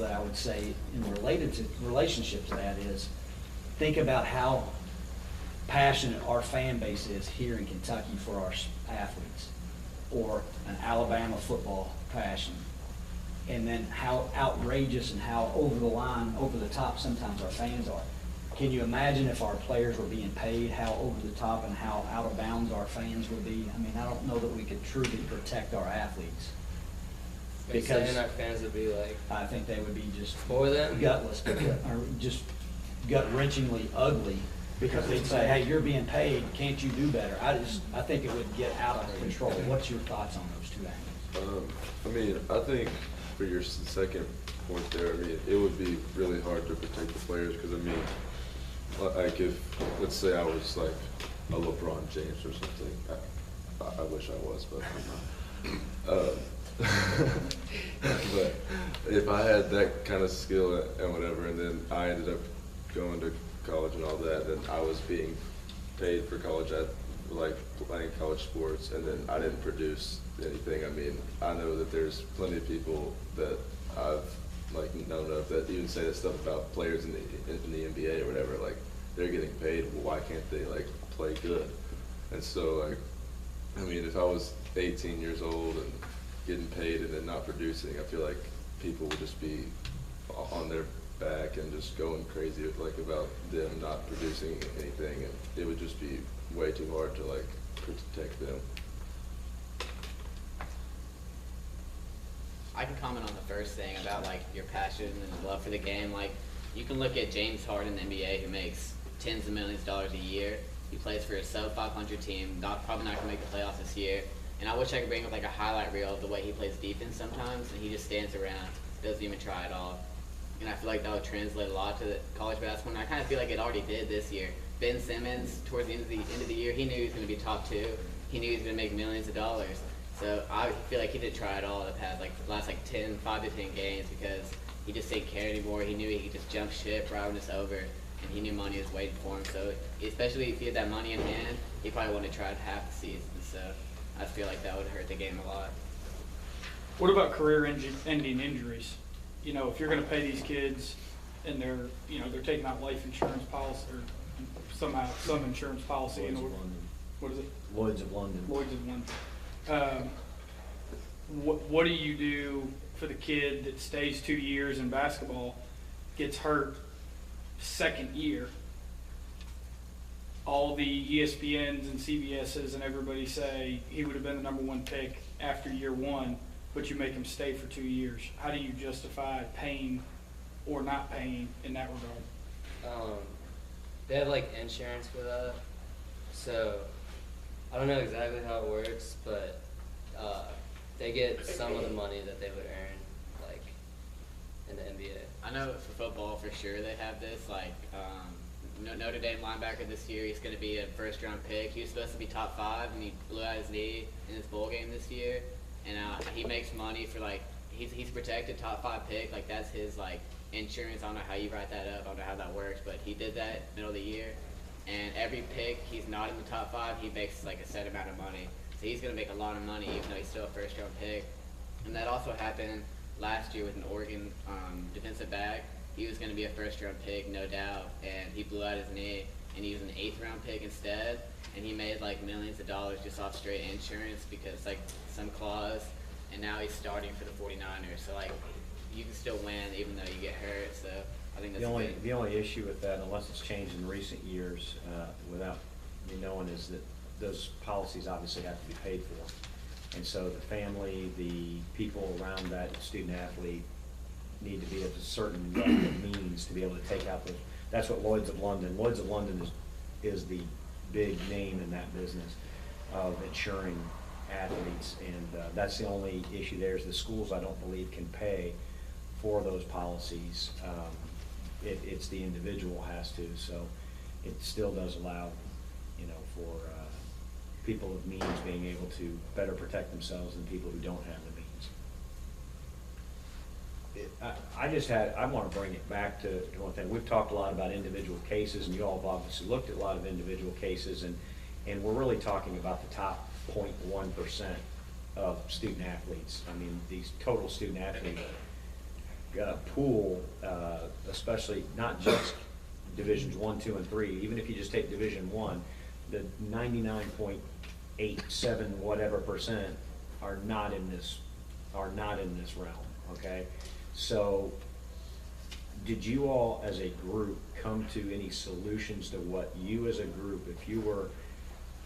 that I would say in relationship to that is, think about how passionate our fan base is here in Kentucky for our athletes, or an Alabama football passion. And then how outrageous and how over the line, over the top sometimes our fans are. Can you imagine if our players were being paid, how over the top and how out of bounds our fans would be? I mean, I don't know that we could truly protect our athletes. Because saying our fans would be like, I think they would be just for them, gutless, or just gut-wrenchingly ugly, because they'd say, hey, you're being paid, can't you do better? I think it would get out of control. What's your thoughts on those two angles? I mean, I think for your second point there, I mean, it would be really hard to protect the players, because I mean, like if, let's say I was like a LeBron James or something, I wish I was, but I'm not. But if I had that kind of skill and whatever, and then I ended up going to college and all that, then I was being paid for college at like playing college sports, and then I didn't produce anything. I mean, I know that there's plenty of people that I've like known of that even say that stuff about players in the NBA or whatever, like they're getting paid, well, why can't they like play good? And so like, I mean, if I was 18 years old and getting paid and then not producing, I feel like people would just be on their back and just going crazy like about them not producing anything, and it would just be way too hard to like protect them. I can comment on the first thing about like your passion and love for the game. Like, you can look at James Harden in the NBA, who makes tens of millions of dollars a year. He plays for a sub-500 team, probably not gonna make the playoffs this year. And I wish I could bring up like a highlight reel of the way he plays defense sometimes, and he just stands around, doesn't even try at all. And I feel like that would translate a lot to the college basketball, and I kind of feel like it already did this year. Ben Simmons, towards the end of the year, he knew he was going to be top 2. He knew he was going to make millions of dollars. So I feel like he didn't try at all the last 5 to 10 games, because he just didn't care anymore. He knew he could just jump ship right when it's over, and he knew money was waiting for him. So especially if he had that money in hand, he probably wouldn't have tried half the season. So I feel like that would hurt the game a lot. What about career-ending injuries? You know, if you're going to pay these kids and they're taking out life insurance policy or somehow some insurance policy in order. What is it? Lloyd's of London. Lloyd's of London. What do you do for the kid that stays 2 years in basketball, gets hurt second year? All the ESPNs and CBSs and everybody say he would have been the #1 pick after year 1, but you make him stay for 2 years. How do you justify paying or not paying in that regard? They have like insurance for that, so I don't know exactly how it works, but they get some of the money that they would earn like in the NBA. I know for football for sure they have this. Like Notre Dame linebacker this year, he's going to be a first-round pick. He was supposed to be top 5, and he blew out his knee in his bowl game this year. And he makes money for like he's protected top 5 pick. Like that's his like insurance. I don't know how you write that up. I don't know how that works, but he did that middle of the year. And every pick he's not in the top 5, he makes like a set amount of money. So he's going to make a lot of money even though he's still a first-round pick. And that also happened last year with an Oregon defensive back. He was going to be a first-round pick, no doubt, and he blew out his knee, and he was an 8th-round pick instead. And he made like millions of dollars just off straight insurance because like some clause, and now he's starting for the 49ers. So like you can still win even though you get hurt. So I think that's the only issue with that, unless it's changed in recent years, without me knowing, is that those policies obviously have to be paid for, and so the family, the people around that student athlete need to be at a certain level of means to be able to take out those. That's what Lloyd's of London. Lloyd's of London is the big name in that business of insuring athletes, and that's the only issue there is the schools I don't believe can pay for those policies. It's the individual has to, so it still does allow, for people of means being able to better protect themselves than people who don't have the means. I want to bring it back to one thing. We've talked a lot about individual cases, and you all have obviously looked at a lot of individual cases, and we're really talking about the top 0.1% of student athletes. I mean, these total student athletes. pool, especially not just Divisions 1, 2, and 3, even if you just take Division 1, the 99.87 whatever percent are not in this realm, okay? So, did you all as a group come to any solutions to what you as a group, if you were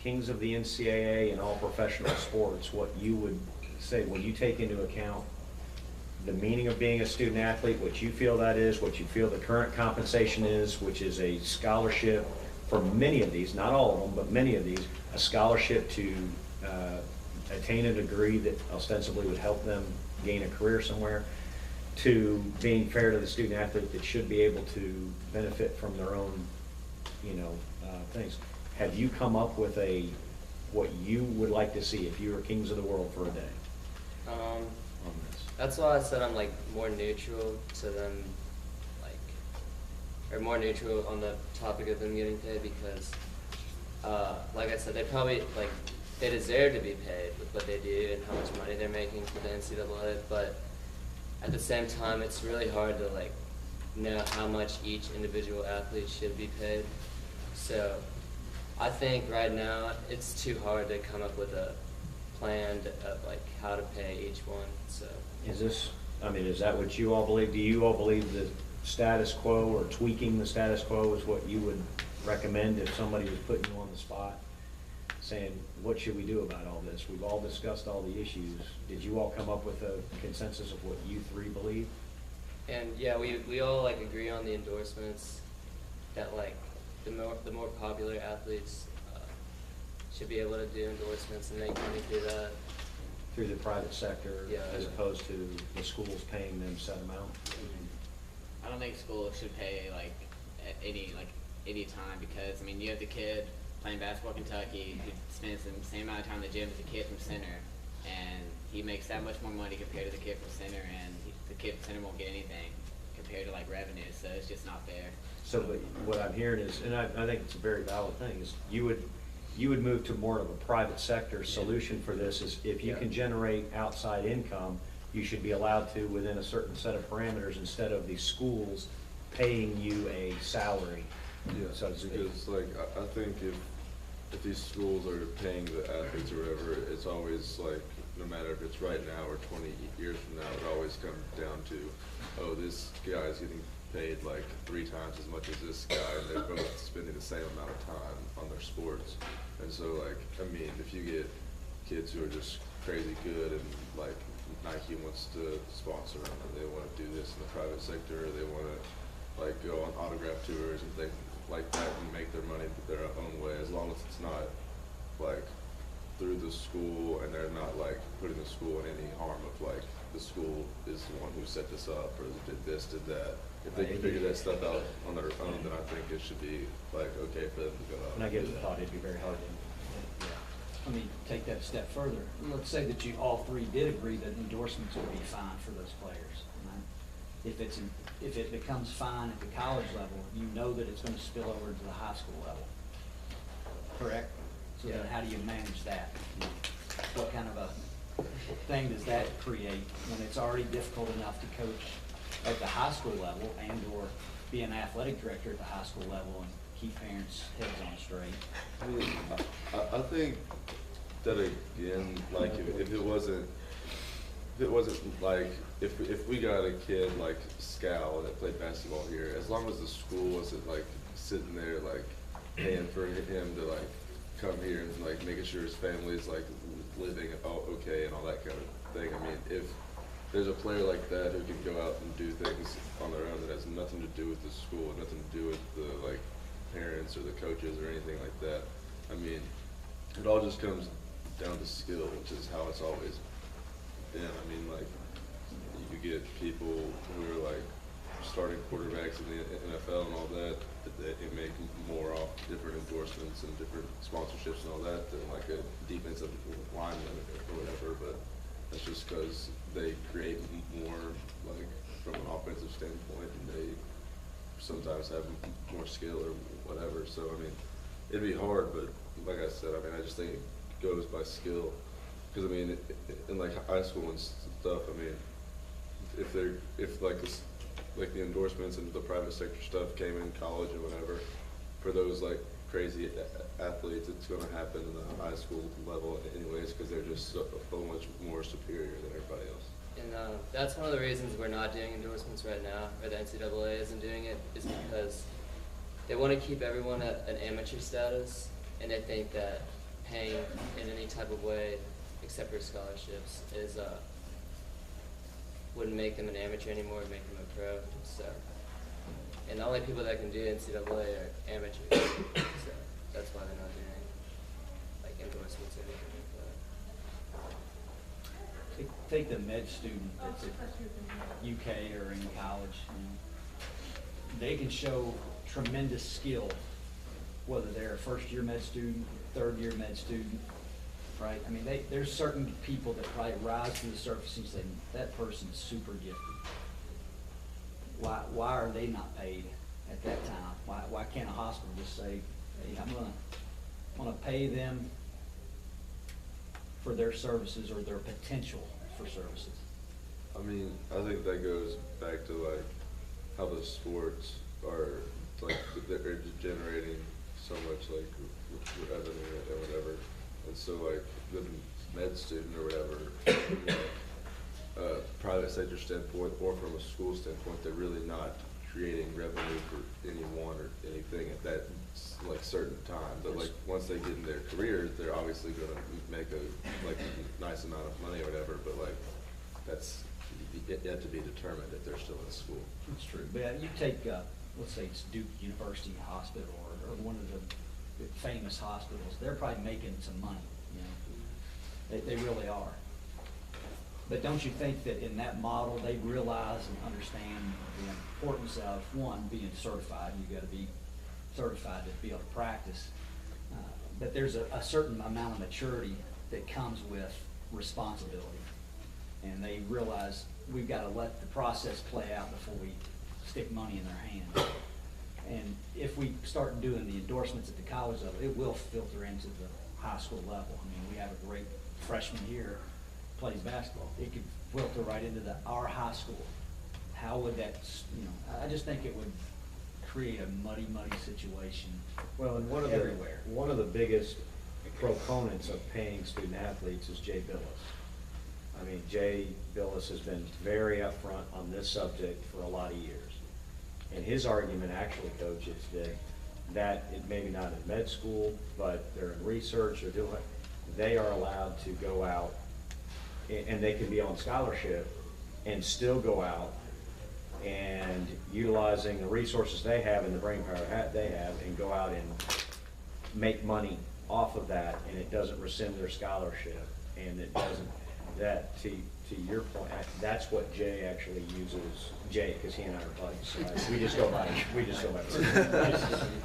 kings of the NCAA and all professional sports, what you would say when you take into account the meaning of being a student athlete, what you feel that is, what you feel the current compensation is, which is a scholarship for many of these, not all of them, but many of these, a scholarship to attain a degree that ostensibly would help them gain a career somewhere, to being fair to the student athlete that should be able to benefit from their own, things. Have you come up with what you would like to see if you were kings of the world for a day on this? That's why I said I'm like more neutral to them, or more neutral on the topic of them getting paid, because, like I said, they deserve to be paid with what they do and how much money they're making for the NCAA, but at the same time, it's really hard to know how much each individual athlete should be paid. So I think right now it's too hard to come up with a plan of how to pay each one. So Is that what you all believe? Do you all believe the status quo or tweaking the status quo is what you would recommend if somebody was putting you on the spot, saying, what should we do about all this? We've all discussed all the issues. Did you all come up with a consensus of what you three believe? And yeah, we all agree on the endorsements that the more popular athletes should be able to do endorsements and make money through that. Through the private sector, Yeah. as opposed to the schools paying them set amount? I don't think schools should pay at any time, because you have the kid playing basketball at Kentucky who spends the same amount of time in the gym as the kid from Center, and he makes that much more money compared to the kid from Center, and the kid from Center won't get anything compared to revenue, so it's just not fair. So, but what I'm hearing is, and I think it's a very valid thing, is you would move to more of a private sector solution for this, is if you can generate outside income, you should be allowed to, within a certain set of parameters, instead of the schools paying you a salary. Yeah, So to speak. because I think if these schools are paying the athletes or whatever, it's always no matter if it's right now or 20 years from now, it always comes down to, oh, this guy's getting paid 3 times as much as this guy, and they're both spending the same amount of time on their sports. And so if you get kids who are just crazy good and Nike wants to sponsor them, and they want to do this in the private sector, or they want to go on autograph tours and things like that and make their money their own way, as long as it's not through the school and they're not putting the school in any harm of the school is the one who set this up or did this, did that. If they can figure that stuff out on their own, then I think it should be okay for them to go out. And I give it a thought, it'd be very hard to. Let me take that a step further. Let's say that you all three did agree that endorsements would be fine for those players. Right? If it becomes fine at the college level, you know that it's going to spill over to the high school level. Correct? So then Yeah. how do you manage that? What kind of a thing does that create when it's already difficult enough to coach at the high school level and or be an athletic director at the high school level and keep parents' heads on straight? I mean, I think that again, if it wasn't if we got a kid like Scal that played basketball here, as long as the school wasn't sitting there paying for him to come here and making sure his family's living okay and all that kind of thing. I mean, if there's a player like that who can go out and do things on their own that has nothing to do with the school, nothing to do with the parents or the coaches or anything like that. I mean, it all just comes down to skill, which is how it's always been. I mean, you get people who are starting quarterbacks in the NFL and all that they make more off different endorsements and different sponsorships and all that than a defensive lineman or whatever. But that's just because they create more from an offensive standpoint, and they sometimes have more skill or whatever. So I mean, it'd be hard, but like I said, I just think it goes by skill. Because I mean, in high school and stuff, I mean, if like this, like the endorsements and the private sector stuff came in college and whatever, for those like crazy athletes, it's gonna happen in the high school level anyways, because they're just so much more superior than everybody else. And that's one of the reasons we're not doing endorsements right now, or the NCAA isn't doing it, is because they want to keep everyone at an amateur status, and they think that paying in any type of way, except for scholarships, is wouldn't make them an amateur anymore, make them a pro. So, and the only people that can do NCAA are amateurs. So that's why they're not doing like endorsements or anything like that. Take the med student that's at UK or in college, you know, they can show tremendous skill, whether they're a first-year med student, third-year med student, right? I mean, there's certain people that probably rise to the surface and say, that person's super gifted. Why are they not paid at that time? Why can't a hospital just say, hey, I'm gonna pay them for their services or their potential for services? I mean, I think that goes back to like how the sports are like they're generating so much like revenue and whatever, and so like the med student or whatever, from a private sector standpoint or from a school standpoint, they're really not creating revenue for anyone or anything at that like certain time. But like once they get in their careers, they're obviously gonna make a like nice amount of money or whatever. But like that's yet to be determined if they're still in school. That's true. But you take, let's say it's Duke University Hospital or one of the famous hospitals, they're probably making some money, you know. They really are. But don't you think that in that model, they realize and understand the importance of, one, being certified, you gotta be certified to be able to practice. But there's a certain amount of maturity that comes with responsibility. And they realize we've gotta let the process play out before we stick money in their hands. And if we start doing the endorsements at the college level, it will filter into the high school level. I mean, we have a great freshman here, plays basketball. It could filter right into our high school. How would that, you know, I just think it would create a muddy situation. Well, and everywhere. One of the biggest proponents of paying student athletes is Jay Billis. I mean, Jay Billis has been very upfront on this subject for a lot of years. And his argument actually, Coach, is that it maybe not in med school, but they're in research or doing, they are allowed to go out and they can be on scholarship and still go out and utilizing the resources they have and the brain power they have and go out and make money off of that, and it doesn't rescind their scholarship, and it doesn't, that to your point, that's what Jay actually uses, Jay, because he and I are buddies, so we just go by.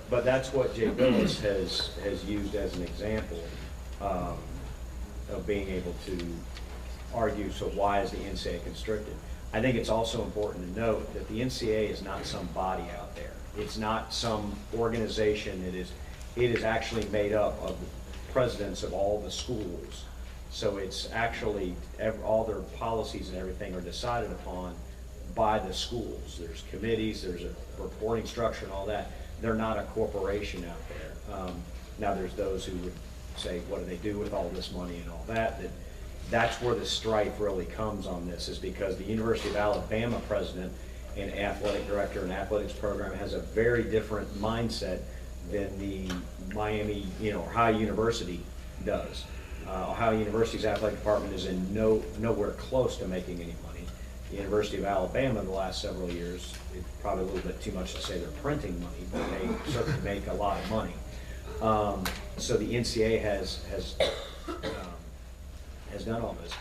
But that's what Jay Billis has used as an example of being able to argue, so why is the NCAA constricted? I think it's also important to note that the NCAA is not some body out there. It's not some organization. It is actually made up of the presidents of all the schools. So it's actually, all their policies and everything are decided upon by the schools. There's committees, there's a reporting structure and all that. They're not a corporation out there. Now there's those who would say, what do they do with all this money and all that? That's where the strife really comes on this, is because the University of Alabama president and athletic director and athletics program has a very different mindset than the Miami, Ohio University does. Ohio University's athletic department is in nowhere close to making any money. The University of Alabama in the last several years, it's probably a little bit too much to say they're printing money, but they certainly make a lot of money. So the NCAA has done all this.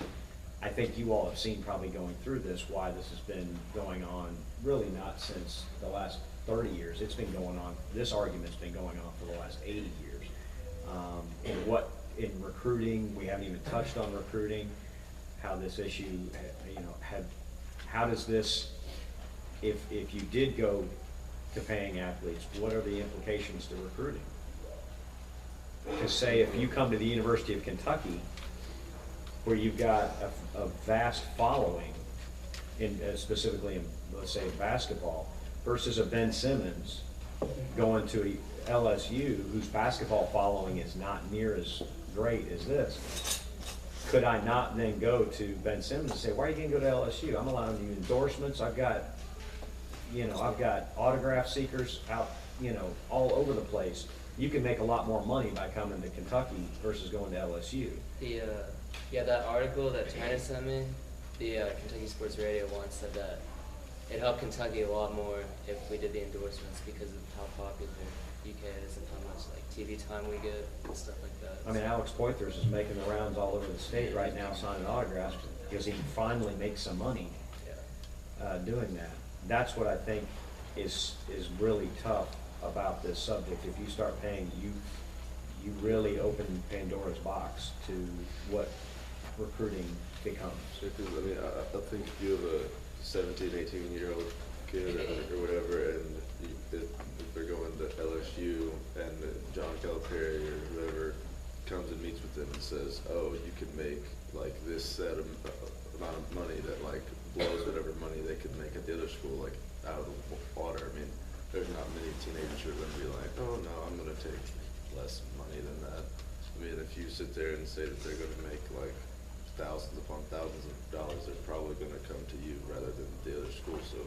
I think you all have seen, probably going through this, why this has been going on, really not since the last 30 years. It's been going on, this argument's been going on for the last 80 years. In recruiting, we haven't even touched on recruiting, how this issue, how does this, if you did go to paying athletes, what are the implications to recruiting? Because say if you come to the University of Kentucky, where you've got a vast following specifically in, let's say, basketball, versus a Ben Simmons going to LSU, whose basketball following is not near as great as this. Could I not then go to Ben Simmons and say, why are you gonna go to LSU? I'm allowing you endorsements, I've got autograph seekers out, all over the place. You can make a lot more money by coming to Kentucky versus going to LSU. That article that China sent me, the Kentucky Sports Radio once said that it helped Kentucky a lot more if we did the endorsements because of how popular UK is and how much like TV time we get and stuff like that. I mean, Alex Poythress is making the rounds all over the state right now signing autographs because he can finally make some money doing that. That's what I think is really tough about this subject. If you start paying, you really open Pandora's box to what recruiting becomes. Because, I mean, I think if you have a 17, 18-year-old kid or whatever, and if they're going to LSU and John Calipari or whoever comes and meets with them and says, oh, you can make like this set amount of money that like blows whatever money they could make at the other school like out of the water. I mean, there's not many teenagers who are going to be like, oh no, I'm going to take less money than that. I mean, if you sit there and say that they're going to make like thousands upon thousands of dollars, they're probably going to come to you rather than the other school. So,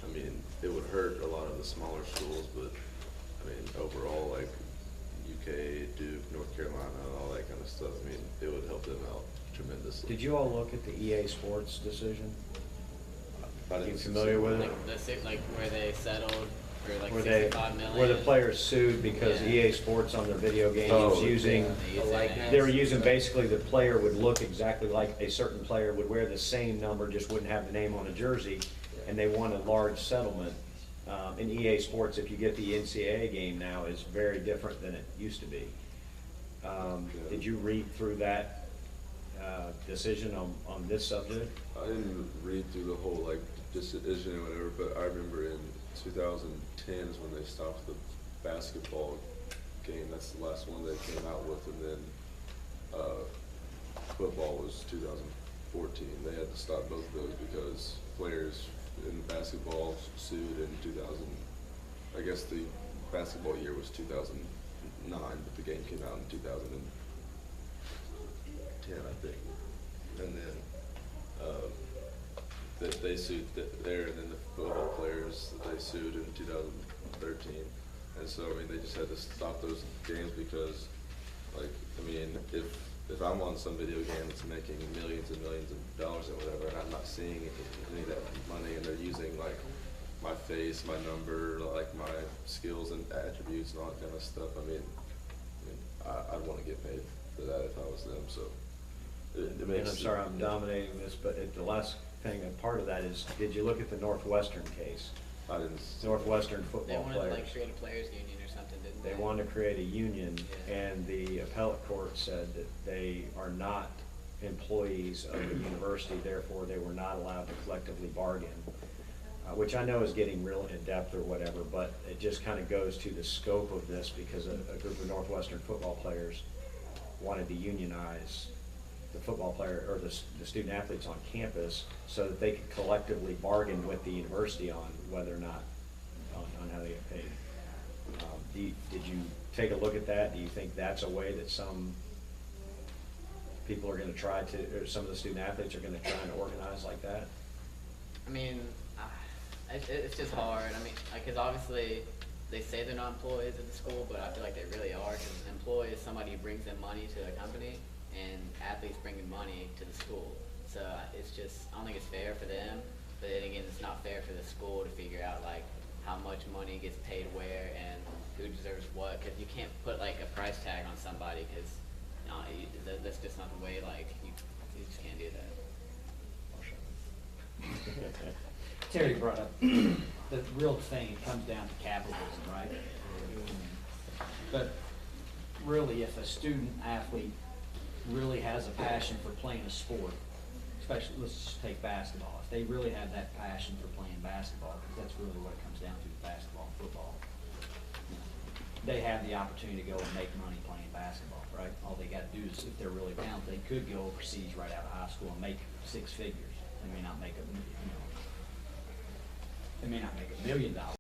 I mean, it would hurt a lot of the smaller schools, but I mean, overall, like UK, Duke, North Carolina, all that kind of stuff, I mean, it would help them out tremendously. Did you all look at the EA Sports decision? I Are you didn't familiar with it? Like where they settled for like Where 65 million. where the players sued because Yeah. EA Sports on their video games Oh, was using, They use The that. likeness. they were using basically the player would look exactly like a certain player would wear the same number, just wouldn't have the name on a jersey, and they won a large settlement. In EA Sports, if you get the NCAA game now, is very different than it used to be. Did you read through that decision on this subject? I didn't read through the whole like decision or whatever, but I remember in 2010 is when they stopped the basketball game. That's the last one they came out with, and then football was 2014. They had to stop both of those because players in basketball sued in 2000. I guess the basketball year was 2009, but the game came out in 2010, I think. And then they sued there, and then the football players, they sued in 2013. And so, I mean, they just had to stop those games because, like, I mean, if I'm on some video game that's making millions and millions of dollars or whatever, and I'm not seeing any of that money, and they're using, like, my face, my number, like, my skills and attributes and all that kind of stuff, I mean, I'd want to get paid for that if I was them, so. It And makes I'm sorry I'm dominating this, but the last thing, and part of that is, did you look at the Northwestern case? I didn't. Northwestern They football wanted to players. like create a players union or something, didn't they? They wanted to create a union, Yeah. and the appellate court said that they are not employees of the university, therefore they were not allowed to collectively bargain, which I know is getting real in-depth or whatever, but it just kind of goes to the scope of this, because a group of Northwestern football players wanted to unionize the football player, or the student athletes on campus, so that they could collectively bargain with the university on whether or not, on how they get paid. Did you take a look at that? Do you think that's a way that some people are gonna try to, or some of the student athletes are gonna try and organize like that? I mean, it's just hard. I mean, because obviously they say they're not employees of the school, but I feel like they really are. Because an employee is somebody who brings in money to a company, and athletes bringing money to the school. So it's just, I don't think it's fair for them. But then again, it's not fair for the school to figure out like how much money gets paid where and who deserves what. Because you can't put like a price tag on somebody, because that's just not the way. Like you just can't do that. Terry brought up the real thing, it comes down to capitalism, right? But really, if a student athlete really has a passion for playing a sport, especially, let's just take basketball. If they really have that passion for playing basketball, because that's really what it comes down to, basketball and football, they have the opportunity to go and make money playing basketball, right? All they got to do is, if they're really talented, they could go overseas right out of high school and make six figures. They may not make they may not make $1 million,